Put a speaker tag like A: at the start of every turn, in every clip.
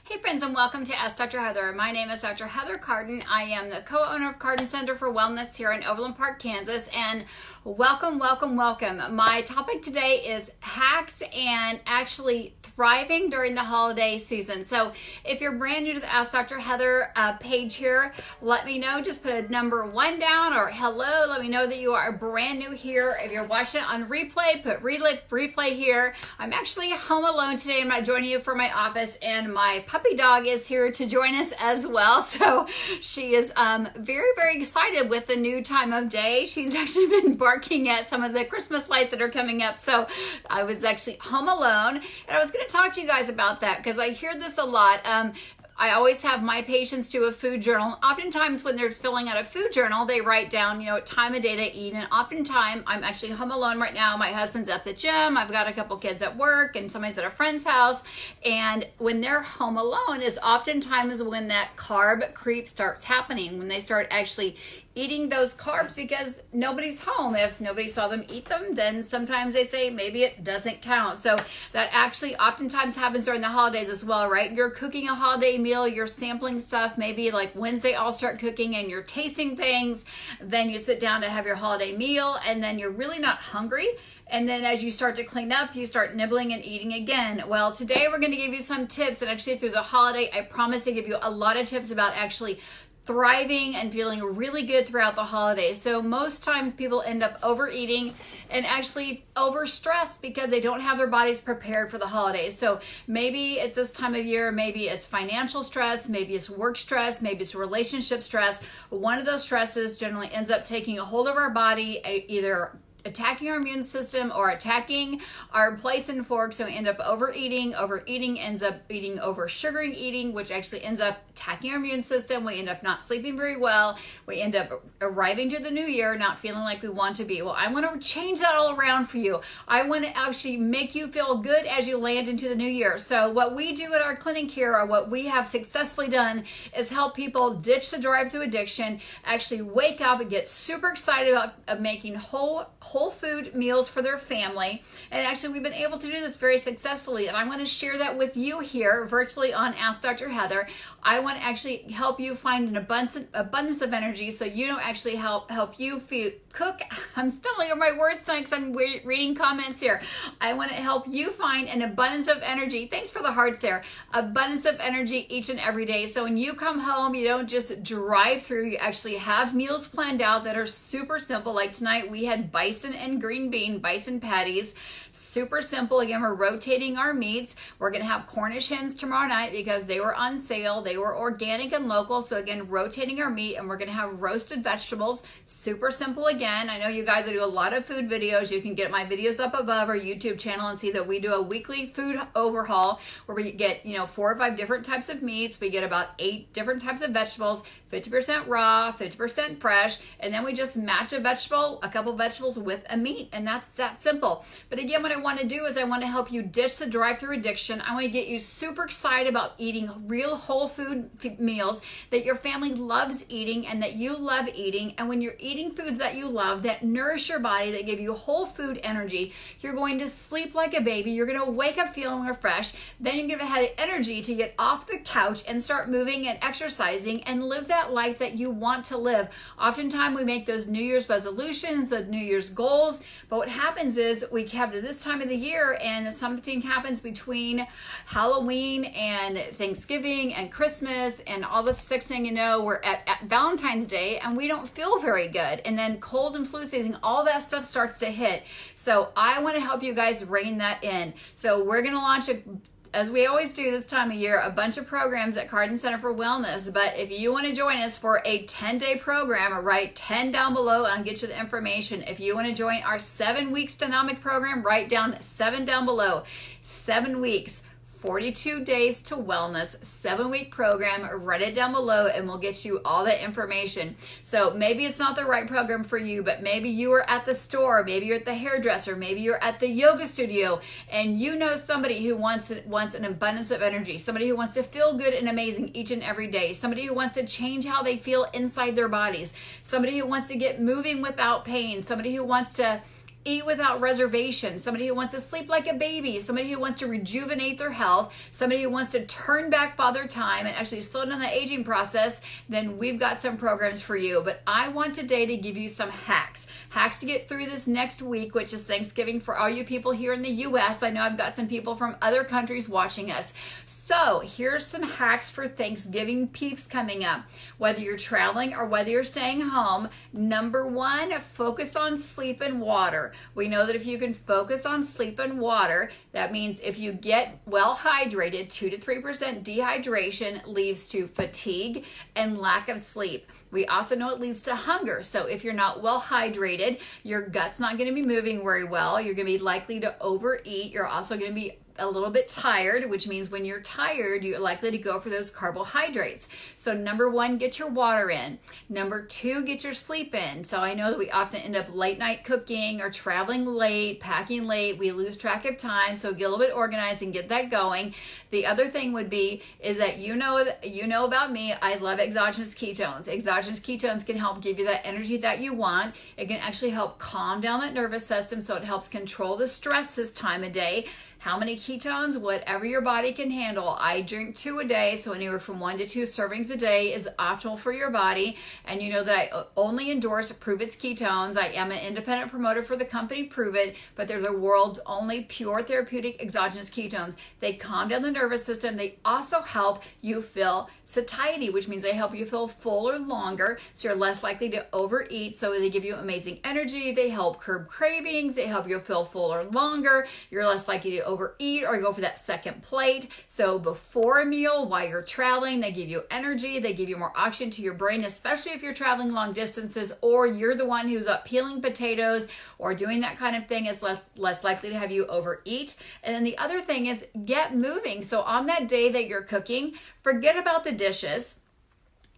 A: Hey friends, and welcome to Ask Dr. Heather. My name is Dr. Heather Carden. I am the co-owner of Carden Center for Wellness here in Overland Park, Kansas, and welcome. My topic today is hacks and actually thriving during the holiday season. So if you're brand new to the Ask Dr. Heather page here, let me know. Just put a number 1 down or hello. Let me know that you are brand new here. If you're watching it on replay, put replay here. I'm actually home alone today. I'm not joining you from my office, and my puppy dog is here to join us as well. So she is very excited with the new time of day. She's actually been barking at some of the Christmas lights that are coming up. So I was actually home alone, and I was going to talk to you guys about that because I hear this a lot. I always have my patients do a food journal. Oftentimes when they're filling out a food journal, they write down, what time of day they eat. And oftentimes, I'm actually home alone right now. My husband's at the gym. I've got a couple kids at work and somebody's at a friend's house. And when they're home alone is oftentimes when that carb creep starts happening, when they start actually eating those carbs because nobody's home. If nobody saw them eat them, then sometimes they say maybe it doesn't count. So that actually oftentimes happens during the holidays as well, right? You're cooking a holiday meal, you're sampling stuff, maybe like Wednesday I'll start cooking and you're tasting things, then you sit down to have your holiday meal and then you're really not hungry. And then as you start to clean up, you start nibbling and eating again. Well, today we're going to give you some tips, and actually through the holiday, I promise to give you a lot of tips about actually thriving and feeling really good throughout the holidays. So most times people end up overeating and actually overstressed because they don't have their bodies prepared for the holidays. So maybe it's this time of year, maybe it's financial stress, maybe it's work stress, maybe it's relationship stress. One of those stresses generally ends up taking a hold of our body, either attacking our immune system or attacking our plates and forks, so we end up overeating. Overeating ends up eating over sugaring eating, which actually ends up attacking our immune system. We end up not sleeping very well. We end up arriving to the new year not feeling like we want to be. Well, I want to change that all around for you. I want to actually make you feel good as you land into the new year. So what we do at our clinic here, or what we have successfully done, is help people ditch the drive-through addiction, actually wake up and get super excited about making whole food meals for their family. And actually we've been able to do this very successfully, and I want to share that with you here virtually on Ask Dr. Heather. I want to actually help you find an abundance of energy, so you don't actually help you cook. I'm stumbling over my words tonight because I'm reading comments here. I want to help you find an abundance of energy. Thanks for the hearts there. Abundance of energy each and every day. So when you come home, you don't just drive through, you actually have meals planned out that are super simple. Like tonight we had bison and green bean bison patties. Super simple. Again, we're rotating our meats. We're going to have Cornish hens tomorrow night because they were on sale. They were organic and local. So again, rotating our meat, and we're going to have roasted vegetables. Super simple again. I know you guys, I do a lot of food videos. You can get my videos up above our YouTube channel and see that we do a weekly food overhaul where we get, 4 or 5 different types of meats. We get about 8 different types of vegetables, 50% raw, 50% fresh, and then we just match a couple vegetables with a meat, and that's that simple. But again, what I want to do is I want to help you ditch the drive-through addiction. I want to get you super excited about eating real whole food meals that your family loves eating and that you love eating. And when you're eating foods that you love, that nourish your body, that give you whole food energy, you're going to sleep like a baby. You're going to wake up feeling refreshed. Then you're going to have energy to get off the couch and start moving and exercising and live that life that you want to live. Oftentimes we make those New Year's resolutions, the New Year's goals, but what happens is we have to this time of the year and something happens between Halloween and Thanksgiving and Christmas and all this next thing you know, we're at Valentine's Day and we don't feel very good. And then cold and flu season, all that stuff starts to hit. So I want to help you guys rein that in. So we're going to launch as we always do this time of year, a bunch of programs at Carden Center for Wellness. But if you want to join us for a 10-day program, write 10 down below and I'll get you the information. If you want to join our 7 weeks dynamic program, write down 7 down below. 7 weeks. 42 days to wellness, 7-week program. Write it down below and we'll get you all that information. So maybe it's not the right program for you, but maybe you are at the store, maybe you're at the hairdresser, maybe you're at the yoga studio, and you know somebody who wants an abundance of energy, somebody who wants to feel good and amazing each and every day, somebody who wants to change how they feel inside their bodies, somebody who wants to get moving without pain, somebody who wants to eat without reservation, somebody who wants to sleep like a baby, somebody who wants to rejuvenate their health, somebody who wants to turn back father time and actually slow down the aging process, then we've got some programs for you. But I want today to give you some hacks to get through this next week, which is Thanksgiving for all you people here in the US. I know I've got some people from other countries watching us. So here's some hacks for Thanksgiving peeps coming up. Whether you're traveling or whether you're staying home, number one, focus on sleep and water. We know that if you can focus on sleep and water, that means if you get well hydrated, 2 to 3% dehydration leads to fatigue and lack of sleep. We also know it leads to hunger. So if you're not well hydrated, your gut's not going to be moving very well. You're going to be likely to overeat. You're also going to be a little bit tired, which means when you're tired, you're likely to go for those carbohydrates. So number one, get your water in. Number two, get your sleep in. So I know that we often end up late night cooking or traveling late, packing late. We lose track of time. So get a little bit organized and get that going. The other thing would be is that you know about me, I love exogenous ketones. Exogenous ketones can help give you that energy that you want. It can actually help calm down that nervous system, so it helps control the stress this time of day. How many ketones? Whatever your body can handle. I drink 2 a day, so anywhere from 1 to 2 servings a day is optimal for your body. And you know that I only endorse Prove It's Ketones. I am an independent promoter for the company Prove It, but they're the world's only pure therapeutic exogenous ketones. They calm down the nervous system. They also help you feel satiety, which means they help you feel fuller longer, so you're less likely to overeat. So they give you amazing energy. They help curb cravings. They help you feel fuller longer. You're less likely to overeat or go for that second plate. So before a meal, while you're traveling, they give you energy. They give you more oxygen to your brain, especially if you're traveling long distances or you're the one who's up peeling potatoes or doing that kind of thing. Is less likely to have you overeat. And then the other thing is get moving. So on that day that you're cooking, forget about the dishes.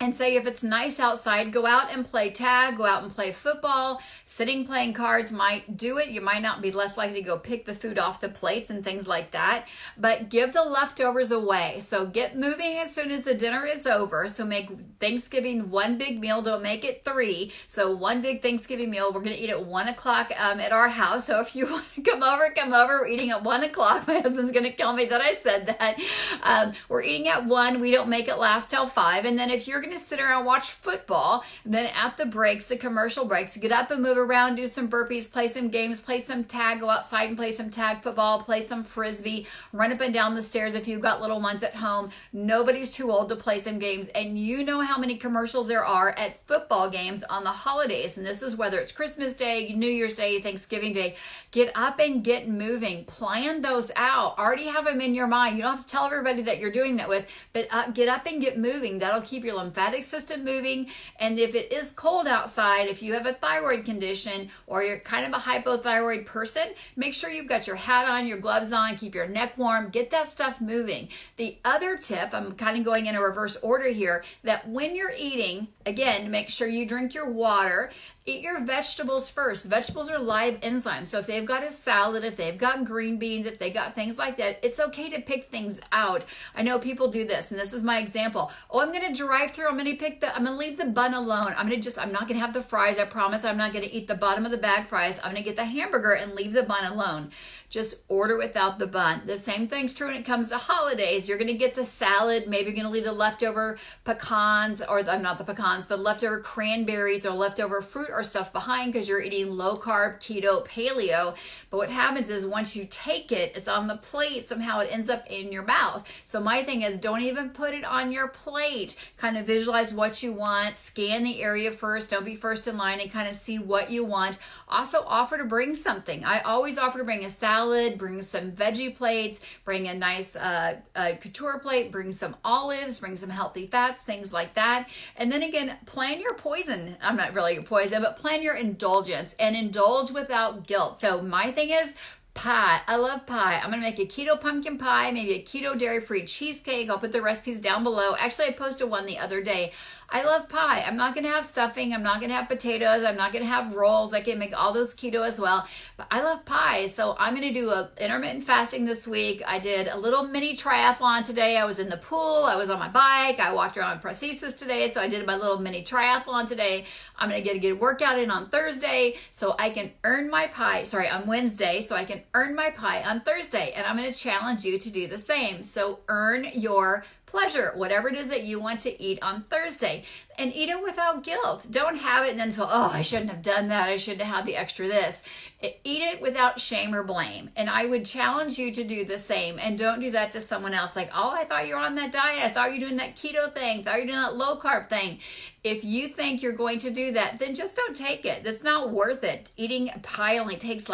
A: And say if it's nice outside, go out and play tag, go out and play football. Sitting playing cards might do it. You might not be less likely to go pick the food off the plates and things like that. But give the leftovers away. So get moving as soon as the dinner is over. So make Thanksgiving one big meal. Don't make it 3. So one big Thanksgiving meal. We're going to eat at 1 o'clock at our house. So if you want to come over, come over. We're eating at 1 o'clock. My husband's going to kill me that I said that. We're eating at 1. We don't make it last till 5. And then if you're going to sit around and watch football, and then at the breaks, the commercial breaks, get up and move around, do some burpees, play some games, play some tag, go outside and play some tag football, play some frisbee, run up and down the stairs if you've got little ones at home. Nobody's too old to play some games. And you know how many commercials there are at football games on the holidays. And this is whether it's Christmas Day, New Year's Day, Thanksgiving Day. Get up and get moving. Plan those out. Already have them in your mind. You don't have to tell everybody that you're doing that with, but get up and get moving. That'll keep your lymphatic system moving. And if it is cold outside, if you have a thyroid condition or you're kind of a hypothyroid person, make sure you've got your hat on, your gloves on, keep your neck warm, get that stuff moving. The other tip, I'm kind of going in a reverse order here, that when you're eating, again, make sure you drink your water. Eat your vegetables first. Vegetables are live enzymes. So if they've got a salad, if they've got green beans, if they got things like that, it's okay to pick things out. I know people do this, and this is my example. Oh, I'm going to drive through. I'm going to leave the bun alone. I'm not going to have the fries. I promise I'm not going to eat the bottom of the bag fries. I'm going to get the hamburger and leave the bun alone. Just order without the bun. The same thing's true when it comes to holidays. You're going to get the salad. Maybe you're going to leave the leftover pecans, or not the pecans, but leftover cranberries or leftover fruit or stuff behind because you're eating low carb, keto, paleo. But what happens is once you take it, it's on the plate. Somehow it ends up in your mouth. So my thing is, don't even put it on your plate. Kind of visualize what you want. Scan the area first. Don't be first in line, and kind of see what you want. Also offer to bring something. I always offer to bring a salad, bring some veggie plates, bring a nice couture plate, bring some olives, bring some healthy fats, things like that. And then again, plan your poison. I'm not really your poison, but plan your indulgence and indulge without guilt. So my thing is, pie. I love pie. I'm going to make a keto pumpkin pie, maybe a keto dairy-free cheesecake. I'll put the recipes down below. Actually, I posted one the other day. I love pie. I'm not going to have stuffing. I'm not going to have potatoes. I'm not going to have rolls. I can make all those keto as well. But I love pie. So I'm going to do a intermittent fasting this week. I did a little mini triathlon today. I was in the pool. I was on my bike. I walked around with prosthesis today. So I did my little mini triathlon today. I'm going to get a good workout in on Thursday so I can earn my pie. Sorry, on Wednesday. So I can earn my pie on Thursday. And I'm going to challenge you to do the same. So earn your pleasure, whatever it is that you want to eat on Thursday, and eat it without guilt. Don't have it and then feel, oh, I shouldn't have done that. I shouldn't have had the extra this. Eat it without shame or blame. And I would challenge you to do the same, and don't do that to someone else. Like, oh, I thought you were on that diet. I thought you were doing that keto thing. I thought you were doing that low carb thing. If you think you're going to do that, then just don't take it. That's not worth it. Eating pie only takes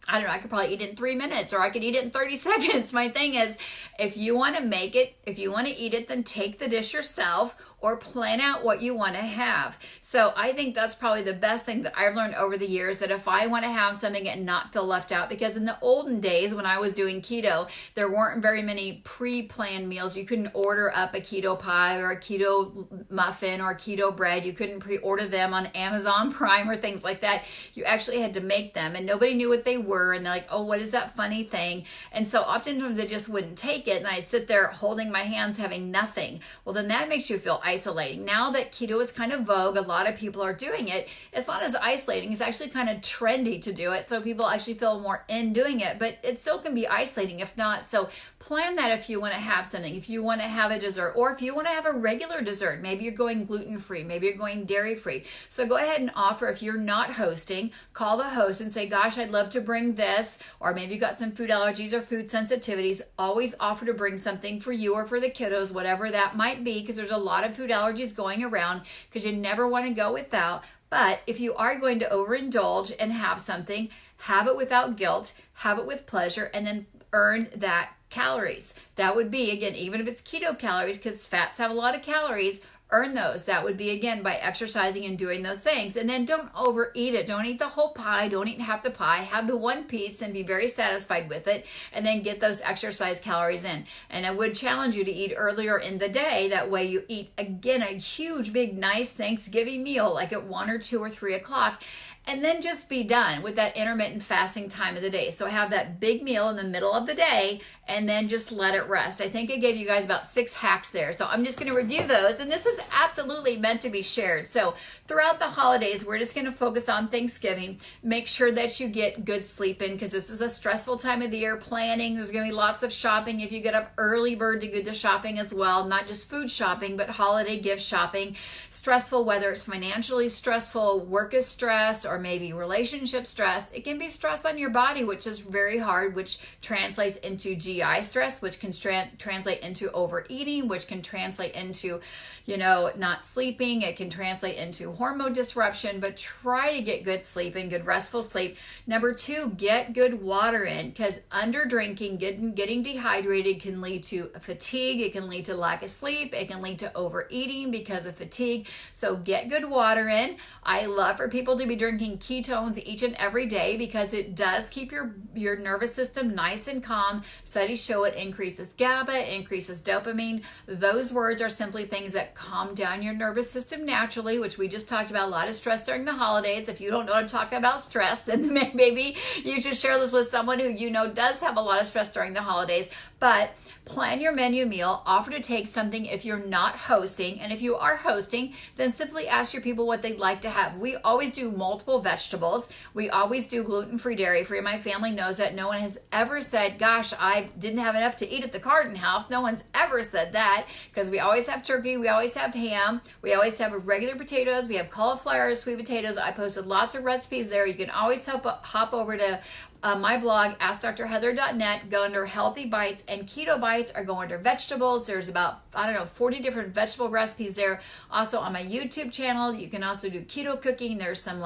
A: I don't know, I could probably eat it in 3 minutes, or I could eat it in 30 seconds. My thing is, if you want to make it, if you want to eat it, then take the dish yourself or plan out what you want to have. So I think that's probably the best thing that I've learned over the years, that if I want to have something and not feel left out, because in the olden days when I was doing keto, there weren't very many pre-planned meals. You couldn't order up a keto pie or a keto muffin or keto bread. You couldn't pre-order them on Amazon Prime or things like that. You actually had to make them, and nobody knew what they were, and they're like, oh, what is that funny thing? And so oftentimes I just wouldn't take it, and I'd sit there holding my hands having nothing. Well, then that makes you feel isolating. Now that keto is kind of vogue, a lot of people are doing it. It's not as isolating. It's actually kind of trendy to do it, so people actually feel more in doing it, but it still can be isolating if not. So plan that if you want to have something, if you want to have a dessert, or if you want to have a regular dessert. Maybe you're going gluten-free, maybe you're going dairy-free. So go ahead and offer, if you're not hosting, call the host and say, gosh, I'd love to bring this, or maybe you've got some food allergies or food sensitivities. Always offer to bring something for you or for the kiddos, whatever that might be, because there's a lot of food allergies going around, because you never want to go without. But if you are going to overindulge and have something, have it without guilt, have it with pleasure, and then earn that calories. That would be, again, even if it's keto calories, because fats have a lot of calories, earn those. That would be, again, by exercising and doing those things. And then don't overeat it. Don't eat the whole pie. Don't eat half the pie. Have the one piece and be very satisfied with it, and then get those exercise calories in. And I would challenge you to eat earlier in the day. That way you eat, again, a huge, big, nice Thanksgiving meal, like at 1 or 2 or 3 o'clock. And then just be done with that intermittent fasting time of the day. So have that big meal in the middle of the day, and then just let it rest. I think I gave you guys about 6 hacks there. So I'm just going to review those. And this is absolutely meant to be shared. So throughout the holidays, we're just going to focus on Thanksgiving. Make sure that you get good sleep in, because this is a stressful time of the year. Planning, there's going to be lots of shopping. If you get up early bird to do the shopping as well, not just food shopping, but holiday gift shopping. Stressful, whether it's financially stressful, work is stress, or maybe relationship stress. It can be stress on your body, which is very hard, which translates into GI stress, which can translate into overeating, which can translate into, not sleeping. It can translate into hormone disruption, but try to get good sleep and good restful sleep. Number 2, get good water in, because under drinking, getting dehydrated can lead to fatigue. It can lead to lack of sleep. It can lead to overeating because of fatigue. So get good water in. I love for people to be drinking ketones each and every day, because it does keep your nervous system nice and calm. Studies show it increases GABA, increases dopamine. Those words are simply things that calm down your nervous system naturally, which we just talked about. A lot of stress during the holidays. If you don't know what I'm talking about stress, then maybe you should share this with someone who does have a lot of stress during the holidays. But plan your menu meal. Offer to take something if you're not hosting. And if you are hosting, then simply ask your people what they'd like to have. We always do multiple vegetables. We always do gluten-free, dairy-free. My family knows that. No one has ever said, gosh, I didn't have enough to eat at the Carden house. No one's ever said that, because we always have turkey. We always have ham. We always have regular potatoes. We have cauliflower, sweet potatoes. I posted lots of recipes there. You can always hop over to my blog, AskDrHeather.net, go under Healthy Bites, and Keto Bites, or go under Vegetables. There's about, 40 different vegetable recipes there. Also on my YouTube channel, you can also do keto cooking. There's some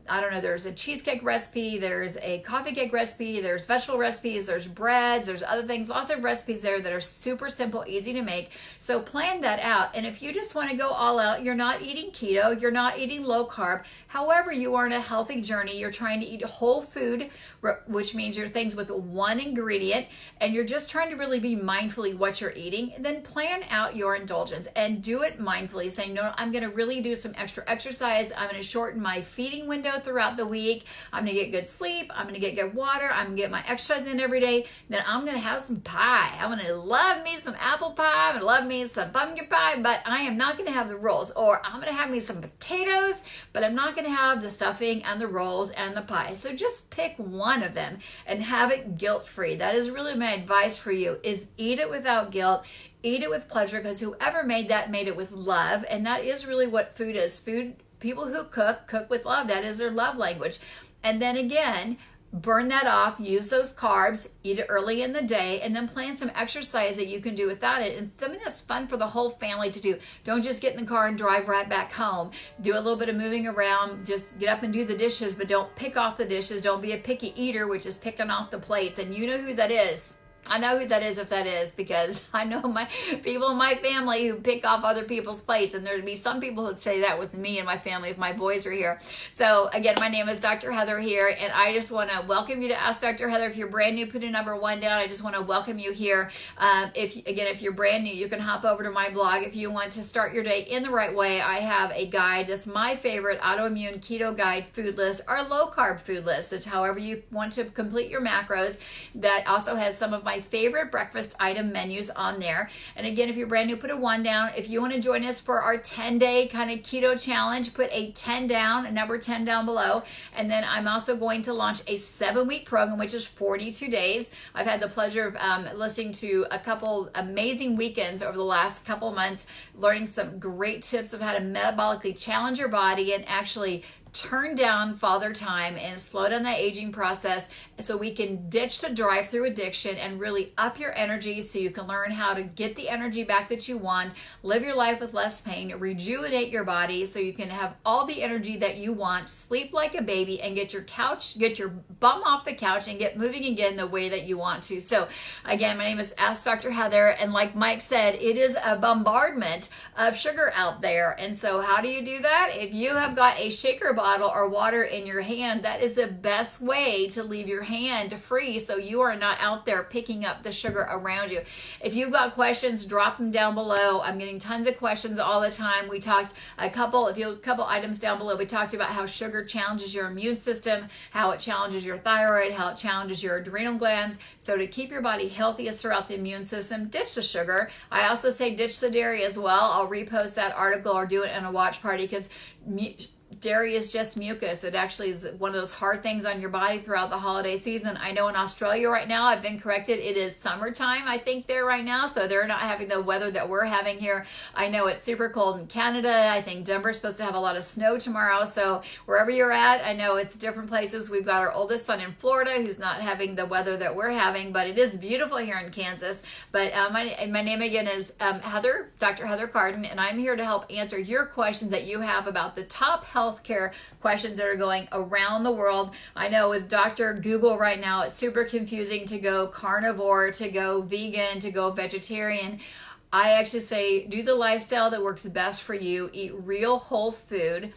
A: there's a cheesecake recipe, there's a coffee cake recipe, there's vegetable recipes, there's breads, there's other things, lots of recipes there that are super simple, easy to make. So plan that out. And if you just want to go all out, you're not eating keto, you're not eating low carb, however, you are on a healthy journey, you're trying to eat whole food food, which means your things with one ingredient, and you're just trying to really be mindfully what you're eating, then plan out your indulgence and do it mindfully, saying, no, I'm going to really do some extra exercise. I'm going to shorten my feeding window throughout the week. I'm going to get good sleep. I'm going to get good water. I'm going to get my exercise in every day. Then I'm going to have some pie. I'm going to love me some apple pie. I'm going to love me some pumpkin pie, but I am not going to have the rolls. Or I'm going to have me some potatoes, but I'm not going to have the stuffing and the rolls and the pie. So just pick one of them and have it guilt-free. That is really my advice for you, is eat it without guilt. Eat it with pleasure, because whoever made that made it with love. And that is really what food is. Food, people who cook with love. That is their love language. And then again, burn that off, use those carbs, eat it early in the day, and then plan some exercise that you can do without it. And something that's fun for the whole family to do. Don't just get in the car and drive right back home. Do a little bit of moving around. Just get up and do the dishes, but don't pick off the dishes. Don't be a picky eater, which is picking off the plates. And you know who that is. I know who that is, if that is, because I know my people in my family who pick off other people's plates, and there'd be some people who'd say that was me and my family if my boys were here. So again, my name is Dr. Heather here, and I just want to welcome you to Ask Dr. Heather. If you're brand new, put a number 1 down. I just want to welcome you here. If you're brand new, you can hop over to my blog. If you want to start your day in the right way, I have a guide. That's my favorite autoimmune keto guide food list, or low carb food list. It's however you want to complete your macros. That also has some of my favorite breakfast item menus on there. And again, if you're brand new, put a 1 down. If you want to join us for our 10-day kind of keto challenge, put a 10 down, a number 10 down below. And then I'm also going to launch a 7-week program, which is 42 days. I've had the pleasure of listening to a couple amazing weekends over the last couple months, learning some great tips of how to metabolically challenge your body and actually turn down father time and slow down that aging process, so we can ditch the drive-through addiction and really up your energy, so you can learn how to get the energy back that you want, live your life with less pain, rejuvenate your body so you can have all the energy that you want, sleep like a baby, and get your bum off the couch and get moving again the way that you want to. So again, my name is Ask Dr. Heather, and like Mike said, it is a bombardment of sugar out there. And so how do you do that? If you have got a shaker bottle or water in your hand, that is the best way to leave your hand free, so you are not out there picking up the sugar around you. If you've got questions, drop them down below. I'm getting tons of questions all the time. We talked a couple items down below. We talked about how sugar challenges your immune system, how it challenges your thyroid, how it challenges your adrenal glands. So to keep your body healthiest throughout the immune system, ditch the sugar. I also say ditch the dairy as well. I'll repost that article or do it in a watch party, because dairy is just mucus. It actually is one of those hard things on your body throughout the holiday season. I know in Australia right now, I've been corrected, it is summertime, I think, there right now, so they're not having the weather that we're having here. I know it's super cold in Canada. I think Denver's supposed to have a lot of snow tomorrow, so wherever you're at, I know it's different places. We've got our oldest son in Florida who's not having the weather that we're having, but it is beautiful here in Kansas. But my name again is Heather, Dr. Heather Carden, and I'm here to help answer your questions that you have about the top healthcare questions that are going around the world. I know with Dr. Google right now, it's super confusing to go carnivore, to go vegan, to go vegetarian. I actually say do the lifestyle that works best for you. Eat real whole food.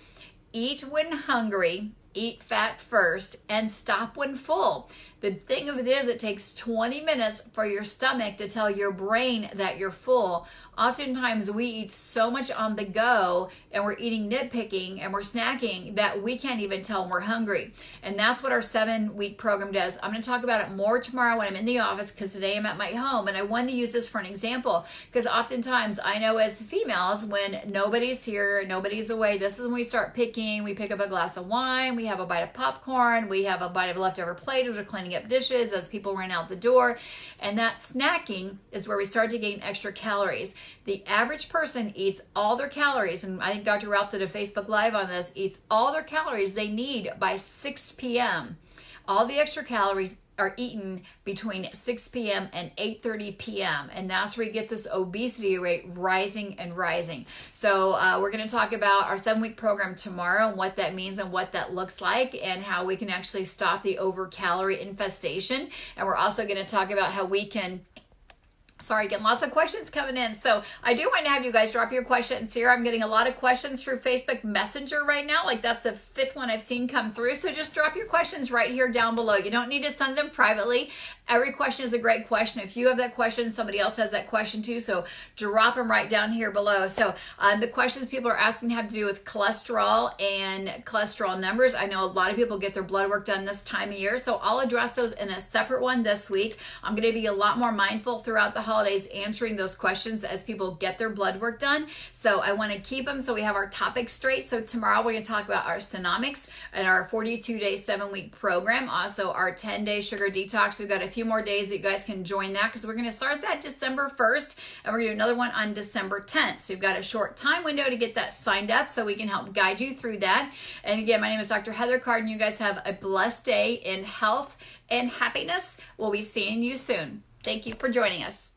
A: Eat when hungry. Eat fat first, and stop when full. The thing of it is, it takes 20 minutes for your stomach to tell your brain that you're full. Oftentimes we eat so much on the go, and we're eating nitpicking and we're snacking that we can't even tell when we're hungry. And that's what our 7-week program does. I'm going to talk about it more tomorrow when I'm in the office, because today I'm at my home, and I wanted to use this for an example, because oftentimes I know as females, when nobody's here, nobody's away, this is when we start picking. We pick up a glass of wine, we have a bite of popcorn, we have a bite of leftover plate as we're cleaning up dishes, as people run out the door. And that snacking is where we start to gain extra calories. The average person eats all their calories, and I think Dr. Ralph did a Facebook Live on this, eats all their calories they need by 6 p.m. All the extra calories are eaten between 6 p.m. and 8:30 p.m. And that's where you get this obesity rate rising and rising. So we're going to talk about our 7-week program tomorrow, and what that means and what that looks like, and how we can actually stop the over-calorie infestation. And we're also going to talk about how we can Sorry, getting lots of questions coming in. So I do want to have you guys drop your questions here. I'm getting a lot of questions through Facebook Messenger right now. Like that's the 5th one I've seen come through. So just drop your questions right here down below. You don't need to send them privately. Every question is a great question. If you have that question, somebody else has that question too. So drop them right down here below. So the questions people are asking have to do with cholesterol and cholesterol numbers. I know a lot of people get their blood work done this time of year. So I'll address those in a separate one this week. I'm going to be a lot more mindful throughout the holidays answering those questions as people get their blood work done. So I want to keep them so we have our topics straight. So tomorrow we're going to talk about our Stonomics and our 42-day, 7-week program. Also our 10-day sugar detox. We've got a few more days that you guys can join that because we're going to start that December 1st and we're going to do another one on December 10th. So you've got a short time window to get that signed up so we can help guide you through that. And again, my name is Dr. Heather Carden. You guys have a blessed day in health and happiness. We'll be seeing you soon. Thank you for joining us.